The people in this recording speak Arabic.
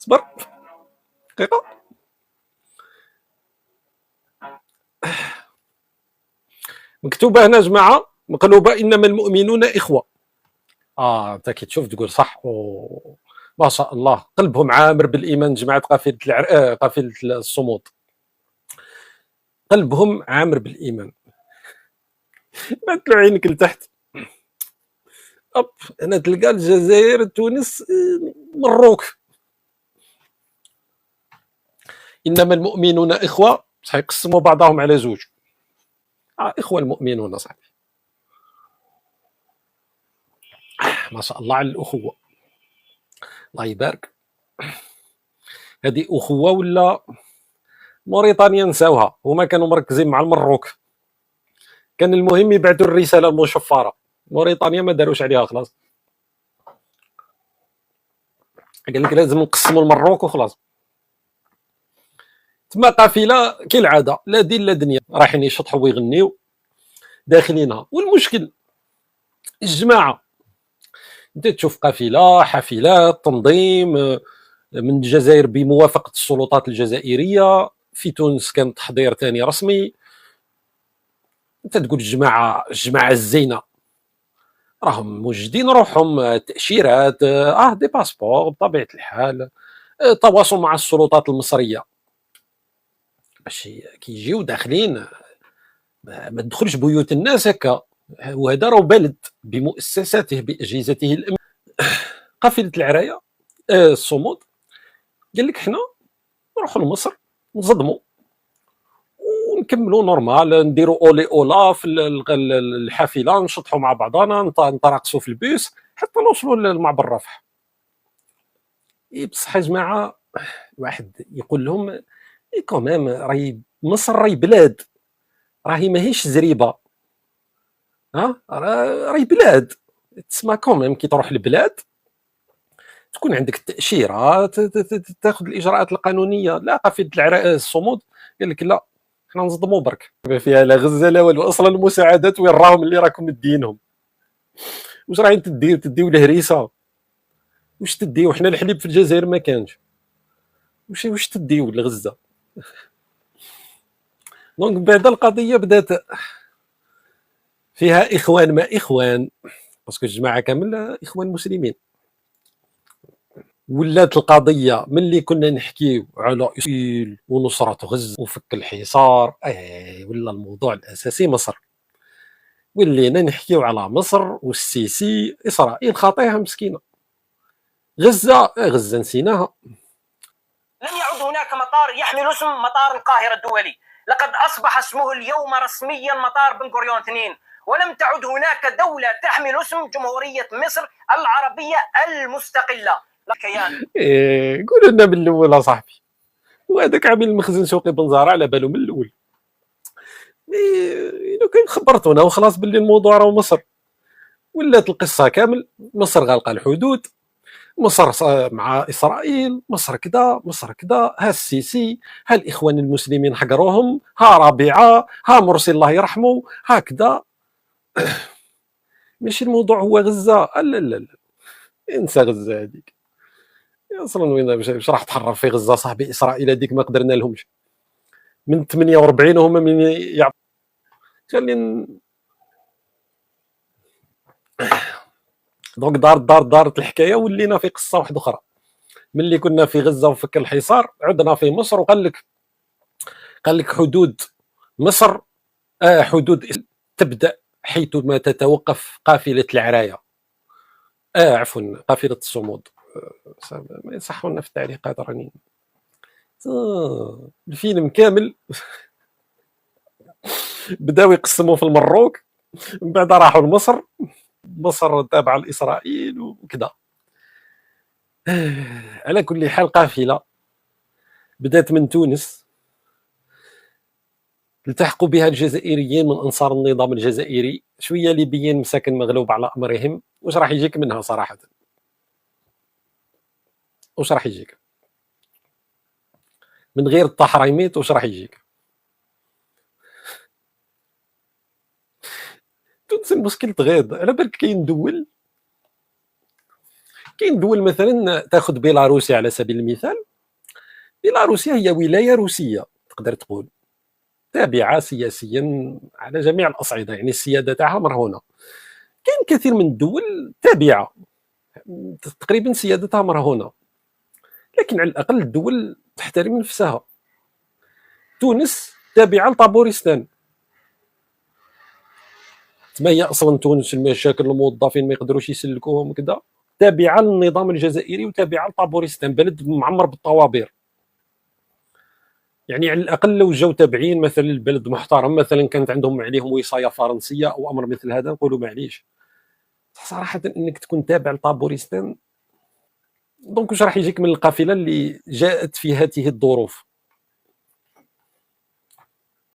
صبر دقيقة. مكتوبة هنا جماعة مقلوبة إنما المؤمنون إخوة. أنت كي تشوف تقول صح. ما شاء الله قلبهم عامر بالإيمان جماعة قافلة قافلة الصمود، قلبهم عامر بالإيمان. بعثلو عينك لتحت. هنا تلقى الجزائر تونس مروك. إنما المؤمنون إخوة، بصح يقسموا بعضهم على زوج. إخوة المؤمنون صاحبي. ما شاء الله على الأخوة، الله يبارك. هذه أخوة ولا موريتانيا نساوها، هما كانوا مركزين مع المروك، كان المهم يبعثوا الرسالة المشفرة. موريتانيا ما داروش عليها خلاص، قال لك لازم نقسموا المروك وخلاص. تما قافله كالعاده لا دين لا دنيا، رايحين يشطحوا ويغنيو داخلينها. والمشكل الجماعه، انت تشوف قافله حافلات تنظيم من الجزائر بموافقه السلطات الجزائريه، في تونس كان تحضير ثاني رسمي. انت تقول الجماعه الزينه راهم موجدين روحهم، تاشيرات دي باسبور بطبيعه الحال، تواصل مع السلطات المصريه باش كيجيو داخلين. ما تدخلش بيوت الناس هكا، وهذا راه بلد بمؤسساته باجهزته قافله العرايه الصمود قال لك حنا نروحوا لمصر نصدموا ونكملوا نورمال، نديروا اولي اولا في الحافله، نشطحوا مع بعضنا، نتراقصوا في البيس حتى نوصلوا للمعبر رفح. بصح يا جماعه واحد يقول لهم كوميم راهي مصر راهي بلاد، راهي ماهيش زريبه. راهي بلاد، تسمى كوميم كي تروح لبلاد تكون عندك التاشيره، تاخذ الاجراءات القانونيه. لا قافله العراء الصمود قال لك لا حنا نصدموا برك فيها لا غزه لا والو. اصلا المساعدات وين راهم اللي راكم مدينهم؟ واش راهين تديو الهريسه؟ واش تديو؟ حنا الحليب في الجزائر ما كانش، واش تديو لغزه؟ دونك بعد القضيه بدات فيها اخوان ما اخوان، باسكو الجماعه كامل اخوان مسلمين. ولات القضيه ملي كنا نحكيو على اسرائيل ونصره غزه وفك الحصار، ولا الموضوع الاساسي مصر. ولينا نحكيو على مصر والسيسي. اسرائيل خاطيها مسكينه، غزه نسيناها. لم يعد هناك مطار يحمل اسم مطار القاهره الدولي، لقد اصبح اسمه اليوم رسميا مطار بن غوريون 2. ولم تعد هناك دوله تحمل اسم جمهوريه مصر العربيه المستقله. كيان قولوا لنا من الاول اصاحبي، وهذاك عامل المخزن شوقي بنزاره على باله من الاول. لو كان خبرتونا وخلاص باللي الموضوع راه مصر. ولات القصه كامل مصر غالقه الحدود، مصر مع اسرائيل، مصر كذا مصر كذا، ها السيسي، ها الاخوان المسلمين حقروهم، ها رابعه، ها مرسي الله يرحمه، هكذا. ماشي الموضوع هو غزه، لا لا لا، انسى غزه هذيك اصلا. وين باش راح تحرر في غزه صاحبي؟ اسرائيل هذيك ما قدرنا لهمش من 48 وهما من خلي. دونك دارت الحكايه، ولينا في قصه واحده اخرى. ملي كنا في غزه وفك الحصار عدنا في مصر، وقال لك حدود مصر حدود تبدا حيثما تتوقف قافله العرايه، عفوا قافله الصمود. ما يصحوا لنا في التعليقات راني الفيلم كامل. بداو يقسموا في المروك، من بعد راحوا لمصر، مصر تابعه لاسرائيل وكذا. على كل حال قافله بدات من تونس، التحقوا بها الجزائريين من انصار النظام الجزائري، شويه ليبيين مساكن مغلوب على امرهم. واش راح يجيك منها صراحه؟ واش راح يجيك من غير التحريميت؟ واش راح يجيك؟ تونس المشكل تغيض على بالك. كاين دول كاين دول مثلا تاخذ بيلاروسيا على سبيل المثال. بيلاروسيا هي ولايه روسيه تقدر تقول، تابعه سياسيا على جميع الاصعده، يعني السياده تاعها مرهونه. كاين كثير من الدول تابعه تقريبا سيادتها مرهونه، لكن على الاقل الدول تحترم نفسها. تونس تابعه لطابورستان، تما هي اصلا تونس المشاكل الموظفين ما يقدروش يسلكوهم كذا، تابعه للنظام الجزائري وتابعه لطابورستان، بلد معمر بالطوابير. يعني على الاقل لو جاو تابعين مثلا البلد محترم، مثلا كانت عندهم عليهم وصايه فرنسيه او امر مثل هذا، نقولوا معليش. صراحه انك تكون تابع لطابورستان، دونك واش راح يجيك من القافله اللي جاءت في هذه الظروف؟